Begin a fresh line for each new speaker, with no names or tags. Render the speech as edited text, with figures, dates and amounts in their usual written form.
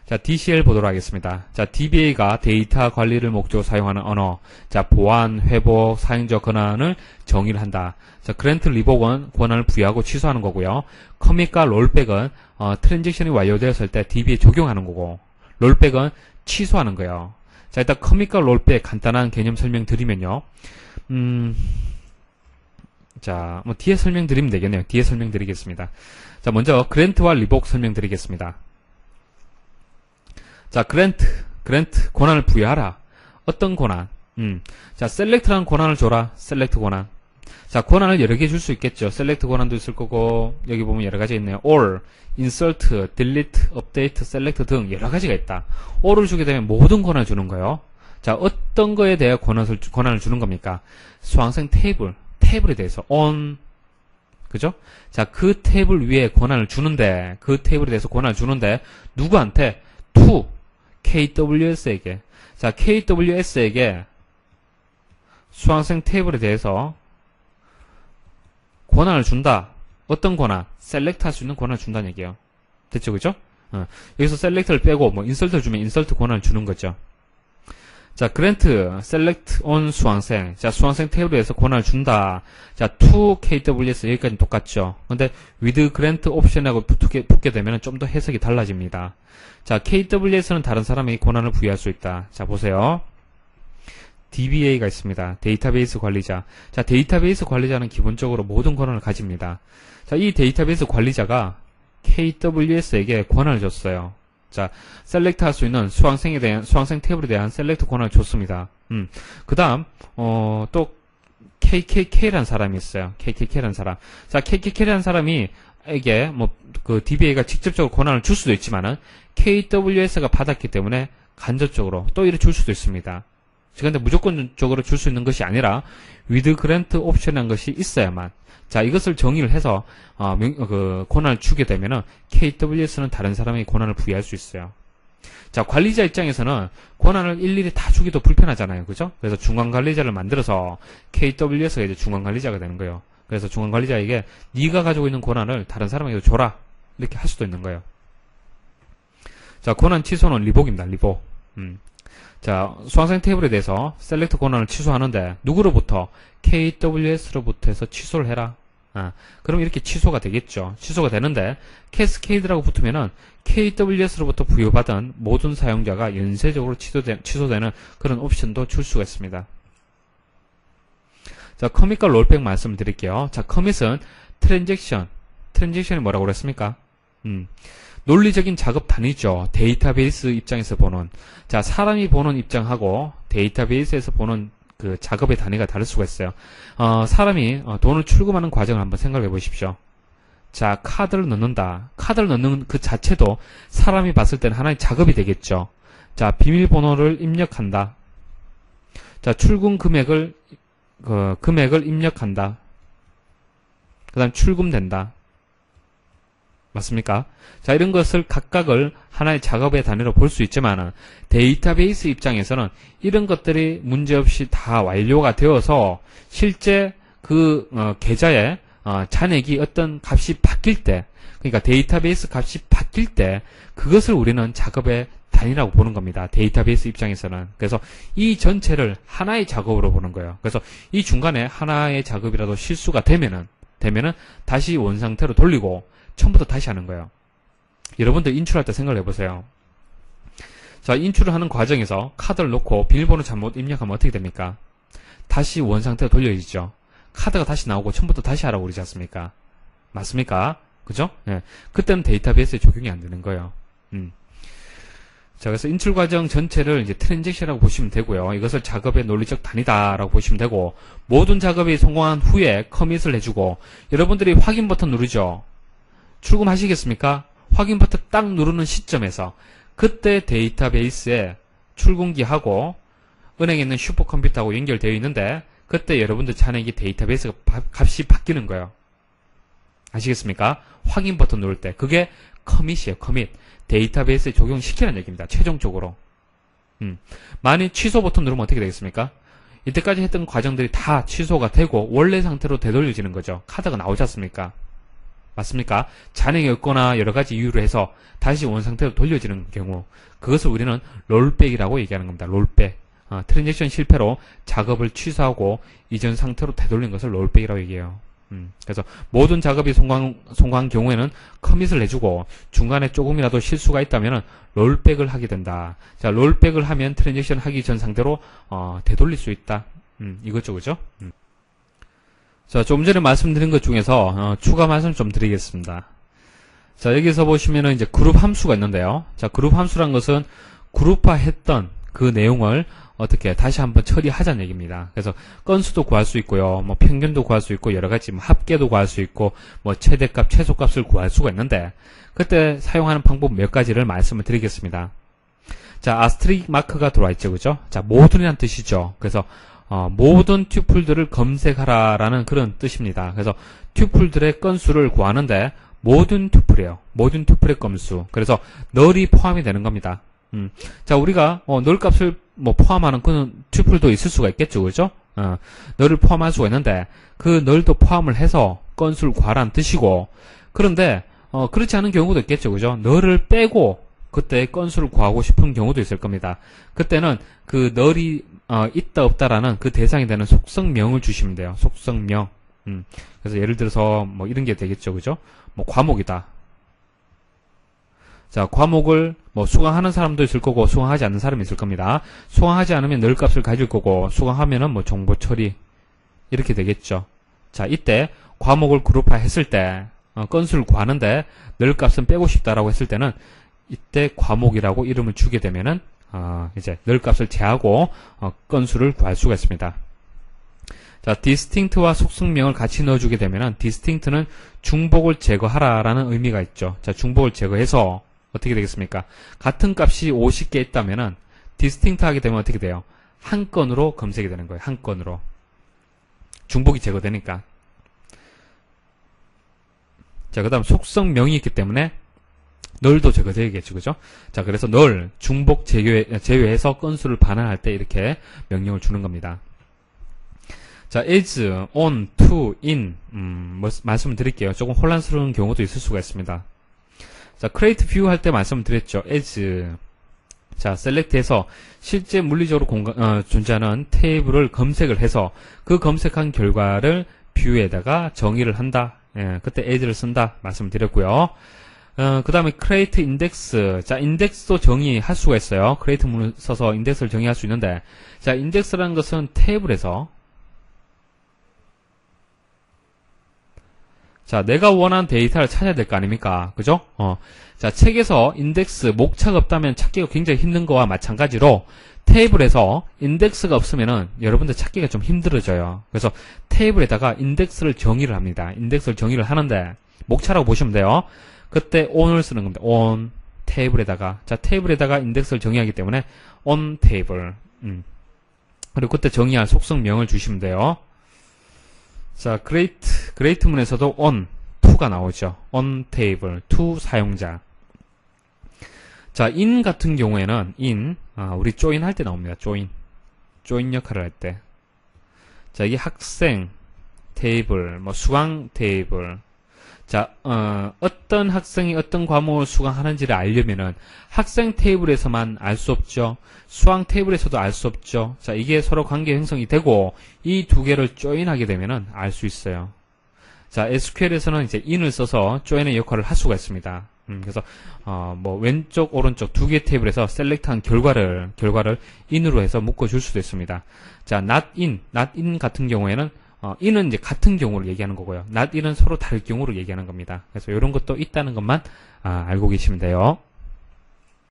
자, DCL 보도록 하겠습니다. 자, DBA가 데이터 관리를 목적으로 사용하는 언어. 자, 보안, 회복, 사용자 권한을 정의를 한다. 자, 그랜트 리복은 권한을 부여하고 취소하는 거고요. 커밋과 롤백은 트랜잭션이 완료되었을 때 DBA에 적용하는 거고, 롤백은 취소하는 거예요. 자, 일단 커밋과 롤백 간단한 개념 설명드리면요. 자, 뭐 뒤에 설명드리면 되겠네요. 뒤에 설명드리겠습니다. 자, 먼저 그랜트와 리복 설명드리겠습니다. 자, 그랜트 권한을 부여하라. 어떤 권한? 자, 셀렉트라는 권한을 줘라. 셀렉트 권한. 자, 권한을 여러 개 줄 수 있겠죠. 셀렉트 권한도 있을 거고, 여기 보면 여러 가지 있네요. all, insert, delete, update, select 등 여러 가지가 있다. all을 주게 되면 모든 권한을 주는 거예요. 자, 어떤 거에 대해 권한을 주는 겁니까? 수강생 테이블에 대해서 on, 그죠? 자, 그 테이블 위에 권한을 주는데, 그 테이블에 대해서 권한을 주는데, 누구한테? to KWS에게. 자, KWS에게 수강생 테이블에 대해서 권한을 준다. 어떤 권한? 셀렉트 할 수 있는 권한을 준다는 얘기예요. 됐죠, 그죠? 여기서 셀렉트를 빼고 뭐 인설트를 주면 인설트 권한을 주는 거죠. 자, 그랜트, 셀렉트 온 수강생. 자, 수강생 테이블에 대해서 권한을 준다. 자, to KWS 여기까지는 똑같죠. 근데 with grant option하고 붙게 되면 좀 더 해석이 달라집니다. 자, KWS는 다른 사람에게 권한을 부여할 수 있다. 자, 보세요. DBA가 있습니다. 데이터베이스 관리자. 자, 데이터베이스 관리자는 기본적으로 모든 권한을 가집니다. 자, 이 데이터베이스 관리자가 KWS에게 권한을 줬어요. 자, 셀렉트 할 수 있는 수강생 테이블에 대한 셀렉트 권한을 줬습니다. 그 다음, 또, KKK라는 사람이 있어요. KKK라는 사람. 자, KKK라는 사람이, 에게, DBA가 직접적으로 권한을 줄 수도 있지만은, KWS가 받았기 때문에 간접적으로 또 이렇게 줄 수도 있습니다. 그런데 무조건적으로 줄 수 있는 것이 아니라, with grant option이라는 것이 있어야만. 자, 이것을 정의를 해서 권한을 주게 되면은 KWS는 다른 사람에게 권한을 부여할 수 있어요. 자, 관리자 입장에서는 권한을 일일이 다 주기도 불편하잖아요, 그죠? 그래서 중간 관리자를 만들어서 KWS가 이제 중간 관리자가 되는 거예요. 그래서 중간 관리자에게 네가 가지고 있는 권한을 다른 사람에게 줘라 이렇게 할 수도 있는 거예요. 자, 권한 취소는 리복입니다, 리복. 자, 수강생 테이블에 대해서 셀렉트 권한을 취소하는데 누구로부터? KWS로부터 해서 취소를 해라. 그럼 이렇게 취소가 되겠죠. 취소가 되는데 캐스케이드라고 붙으면은 KWS로부터 부여받은 모든 사용자가 연쇄적으로 취소되는 그런 옵션도 줄 수가 있습니다. 자, 커밋과 롤백 말씀을 드릴게요. 자, 커밋은 트랜잭션이 뭐라고 그랬습니까? 논리적인 작업 단위죠. 데이터베이스 입장에서 보는. 자, 사람이 보는 입장하고 데이터베이스에서 보는 그 작업의 단위가 다를 수가 있어요. 사람이 돈을 출금하는 과정을 한번 생각해 보십시오. 자, 카드를 넣는다. 카드를 넣는 그 자체도 사람이 봤을 때는 하나의 작업이 되겠죠. 자, 비밀번호를 입력한다. 자, 출금 금액을 입력한다. 그 다음 출금된다. 맞습니까? 자, 이런 것을 각각을 하나의 작업의 단위로 볼 수 있지만 데이터베이스 입장에서는 이런 것들이 문제없이 다 완료가 되어서 실제 그 계좌에 잔액이 어떤 값이 바뀔 때, 그러니까 데이터베이스 값이 바뀔 때 그것을 우리는 작업의 단위라고 보는 겁니다. 데이터베이스 입장에서는. 그래서 이 전체를 하나의 작업으로 보는 거예요. 그래서 이 중간에 하나의 작업이라도 실수가 되면은 다시 원상태로 돌리고 처음부터 다시 하는 거예요. 여러분들 인출할 때 생각을 해보세요. 자, 인출을 하는 과정에서 카드를 놓고 비밀번호 잘못 입력하면 어떻게 됩니까? 다시 원상태로 돌려지죠. 카드가 다시 나오고 처음부터 다시 하라고 그러지 않습니까? 맞습니까? 그죠? 네. 그때는 데이터베이스에 적용이 안 되는 거예요. 자, 그래서 인출 과정 전체를 이제 트랜잭션이라고 보시면 되고요. 이것을 작업의 논리적 단위다라고 보시면 되고, 모든 작업이 성공한 후에 커밋을 해주고, 여러분들이 확인 버튼 누르죠? 출금하시겠습니까? 확인 버튼 딱 누르는 시점에서 그때 데이터베이스에 출금기하고 은행에 있는 슈퍼컴퓨터하고 연결되어 있는데 그때 여러분들 잔액이 데이터베이스가 값이 바뀌는 거예요. 아시겠습니까? 확인 버튼 누를 때 그게 커밋이에요. 커밋. 데이터베이스에 적용시키는 얘기입니다. 최종적으로. 만약 취소 버튼 누르면 어떻게 되겠습니까? 이때까지 했던 과정들이 다 취소가 되고 원래 상태로 되돌려지는 거죠. 카드가 나오지 않습니까? 맞습니까? 잔액이 없거나 여러 가지 이유로 해서 다시 원상태로 돌려지는 경우, 그것을 우리는 롤백이라고 얘기하는 겁니다. 롤백. 트랜잭션 실패로 작업을 취소하고 이전 상태로 되돌린 것을 롤백이라고 얘기해요. 그래서 모든 작업이 성공한 경우에는 커밋을 해주고 중간에 조금이라도 실수가 있다면 롤백을 하게 된다. 자, 롤백을 하면 트랜잭션 하기 전 상태로 되돌릴 수 있다. 이거죠, 그죠? 자, 좀 전에 말씀드린 것 중에서 추가 말씀 좀 드리겠습니다. 자, 여기서 보시면은 이제 그룹 함수가 있는데요. 자, 그룹 함수란 것은 그룹화했던 그 내용을 어떻게 다시 한번 처리하자는 얘기입니다. 그래서 건수도 구할 수 있고요, 뭐 평균도 구할 수 있고 여러 가지 뭐 합계도 구할 수 있고 뭐 최대값, 최소값을 구할 수가 있는데 그때 사용하는 방법 몇 가지를 말씀을 드리겠습니다. 자, 아스트릭 마크가 들어와 있죠, 그죠? 자, 모든이란 뜻이죠. 그래서 모든 튜플들을 검색하라라는 그런 뜻입니다. 그래서 튜플들의 건수를 구하는데 모든 튜플이에요. 모든 튜플의 건수. 그래서 널이 포함이 되는 겁니다. 자, 우리가 널 값을 뭐 포함하는 그런 튜플도 있을 수가 있겠죠, 그죠? 널을 포함할 수가 있는데 그 널도 포함을 해서 건수를 구하라는 뜻이고, 그런데 그렇지 않은 경우도 있겠죠, 그죠? 널을 빼고 그때 건수를 구하고 싶은 경우도 있을 겁니다. 그때는 그 널이 있다 없다라는 그 대상이 되는 속성명을 주시면 돼요. 속성명. 그래서 예를 들어서 뭐 이런 게 되겠죠, 그죠? 뭐 과목이다. 자, 과목을 뭐 수강하는 사람도 있을 거고 수강하지 않는 사람이 있을 겁니다. 수강하지 않으면 널 값을 가질 거고 수강하면은 뭐 정보 처리 이렇게 되겠죠. 자, 이때 과목을 그룹화 했을 때 건수를 구하는데 널 값은 빼고 싶다라고 했을 때는 이때 과목이라고 이름을 주게 되면은 이제 널 값을 제하고 건수를 구할 수가 있습니다. 자, distinct와 속성명을 같이 넣어주게 되면은 distinct는 중복을 제거하라라는 의미가 있죠. 자, 중복을 제거해서 어떻게 되겠습니까? 같은 값이 50개 있다면은 distinct 하게 되면 어떻게 돼요? 한 건으로 검색이 되는 거예요. 한 건으로. 중복이 제거되니까. 자, 그 다음 속성명이 있기 때문에 널도 제거되겠죠, 그죠? 자, 그래서 널, 중복 제외해서 건수를 반환할 때 이렇게 명령을 주는 겁니다. 자, as, on, to, in, 말씀을 드릴게요. 조금 혼란스러운 경우도 있을 수가 있습니다. 자, create view 할 때 말씀을 드렸죠. as. 자, select해서 실제 물리적으로 존재하는 테이블을 검색을 해서 그 검색한 결과를 view에다가 정의를 한다. 예, 그때 as를 쓴다. 말씀을 드렸고요. 그 다음에 create index. 자, 인덱스도 정의할 수가 있어요. create 문을 써서 인덱스를 정의할 수 있는데, 자, 인덱스라는 것은 테이블에서 자, 내가 원하는 데이터를 찾아야 될 거 아닙니까? 그죠? 자, 책에서 인덱스, 목차가 없다면 찾기가 굉장히 힘든 거와 마찬가지로 테이블에서 인덱스가 없으면은 여러분들 찾기가 좀 힘들어져요. 그래서 테이블에다가 인덱스를 정의를 합니다. 인덱스를 정의를 하는데 목차라고 보시면 돼요. 그때 on을 쓰는 겁니다. on, 테이블에다가. 자, 테이블에다가 인덱스를 정의하기 때문에 on table. 그리고 그때 정의할 속성명을 주시면 돼요. 자, create 문에서도 on, to가 나오죠. on table, to 사용자. 자, in 같은 경우에는 in, 우리 join 할 때 나옵니다. join 역할을 할 때. 자, 이게 학생 테이블, 뭐 수강 테이블. 자, 어떤 학생이 어떤 과목을 수강하는지를 알려면은 학생 테이블에서만 알 수 없죠. 수강 테이블에서도 알 수 없죠. 자, 이게 서로 관계 형성이 되고 이 두 개를 조인하게 되면은 알 수 있어요. 자, SQL에서는 이제 in을 써서 조인의 역할을 할 수가 있습니다. 그래서 뭐 왼쪽 오른쪽 두 개 테이블에서 셀렉트한 결과를 in으로 해서 묶어줄 수도 있습니다. 자, not in 같은 경우에는 in은 이제 같은 경우를 얘기하는 거고요. not in은 서로 다를 경우를 얘기하는 겁니다. 그래서 이런 것도 있다는 것만 알고 계시면 돼요.